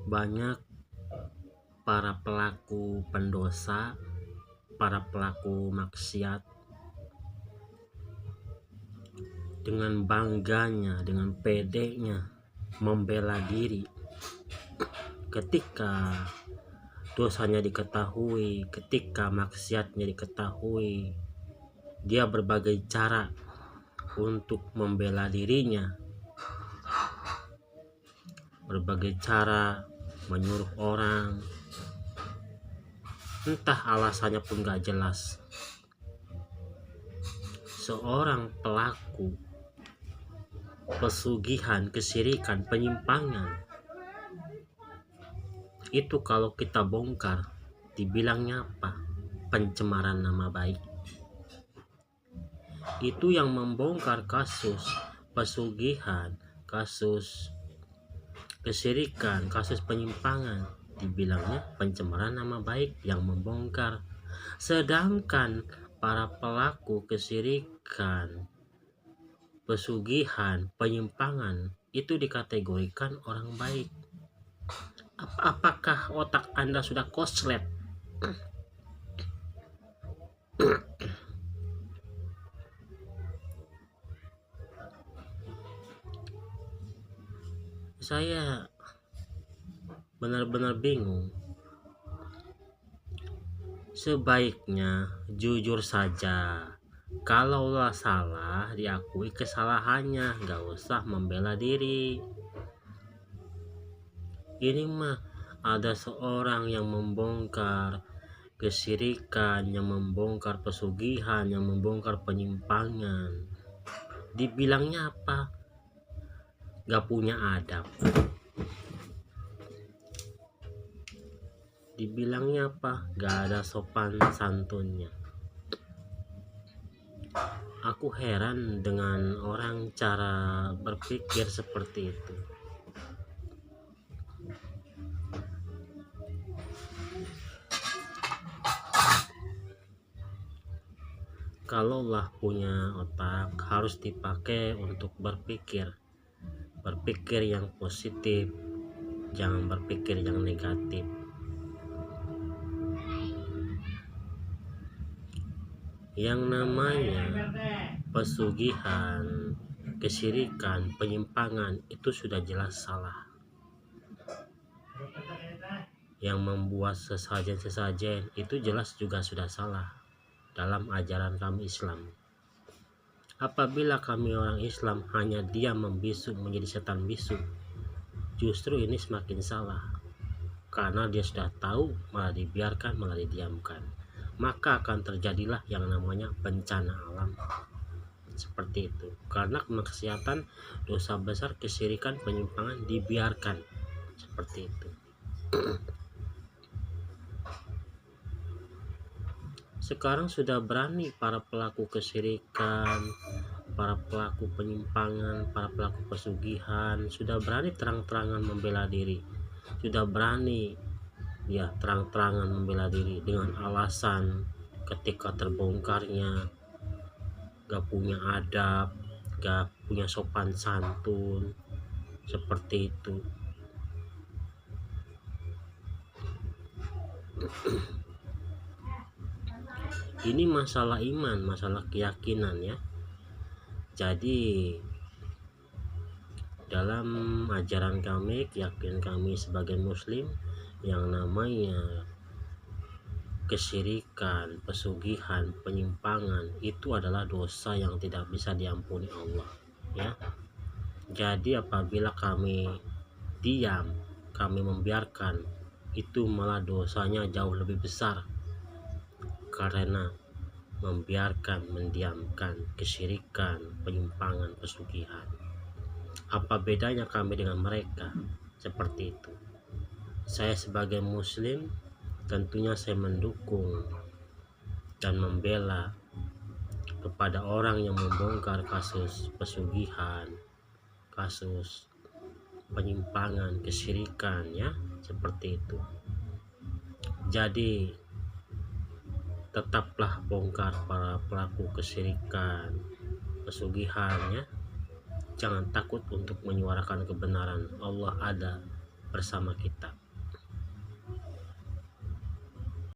Banyak para pelaku pendosa, para pelaku maksiat dengan bangganya, dengan pedenya membela diri ketika dosanya diketahui, ketika maksiatnya diketahui. Dia berbagai cara untuk membela dirinya, berbagai cara menyuruh orang, entah alasannya pun gak jelas. Seorang pelaku pesugihan, kesyirikan, penyimpangan, itu kalau kita bongkar dibilangnya apa? Pencemaran nama baik. Itu yang membongkar kasus pesugihan, kasus kesyirikan, kasus penyimpangan, dibilangnya pencemaran nama baik yang membongkar. Sedangkan para pelaku kesyirikan, pesugihan, penyimpangan itu dikategorikan orang baik. Apakah otak Anda sudah koslet? Saya benar-benar bingung. Sebaiknya jujur saja. Kalaulah salah, diakui kesalahannya, gak usah membela diri. Ini mah ada seorang yang membongkar kesyirikan, yang membongkar pesugihan, yang membongkar penyimpangan. Dibilangnya apa? Gak punya adab. Dibilangnya apa? Gak ada sopan santunnya. Aku heran dengan orang cara berpikir seperti itu. Kalaulah punya otak, harus dipakai untuk berpikir yang positif, jangan berpikir yang negatif. Yang namanya pesugihan, kesyirikan, penyimpangan itu sudah jelas salah. Yang membuat sesajen itu jelas juga sudah salah dalam ajaran kami Islam. Apabila kami orang Islam hanya diam membisu menjadi setan bisu, justru ini semakin salah. Karena dia sudah tahu, malah dibiarkan, malah didiamkan. Maka akan terjadilah yang namanya bencana alam. Seperti itu. Karena kemaksiatan, dosa besar, kesyirikan, penyimpangan dibiarkan. Seperti itu. Sekarang sudah berani para pelaku kesyirikan, para pelaku penyimpangan, para pelaku pesugihan, sudah berani terang-terangan membela diri. Sudah berani ya terang-terangan membela diri dengan alasan ketika terbongkarnya gak punya adab, gak punya sopan santun, seperti itu. Ini masalah iman, masalah keyakinan ya. Jadi dalam ajaran kami, keyakinan kami sebagai muslim, yang namanya kesyirikan, pesugihan, penyimpangan itu adalah dosa yang tidak bisa diampuni Allah ya. Jadi apabila kami diam, kami membiarkan, itu malah dosanya jauh lebih besar. Karena membiarkan, mendiamkan kesyirikan, penyimpangan, pesugihan. Apa bedanya kami dengan mereka? Seperti itu. Saya sebagai muslim tentunya saya mendukung dan membela kepada orang yang membongkar kasus pesugihan, kasus penyimpangan, kesyirikan ya, seperti itu. Jadi tetaplah bongkar para pelaku kesyirikan, pesugihan ya. Jangan takut untuk menyuarakan kebenaran. Allah ada bersama kita.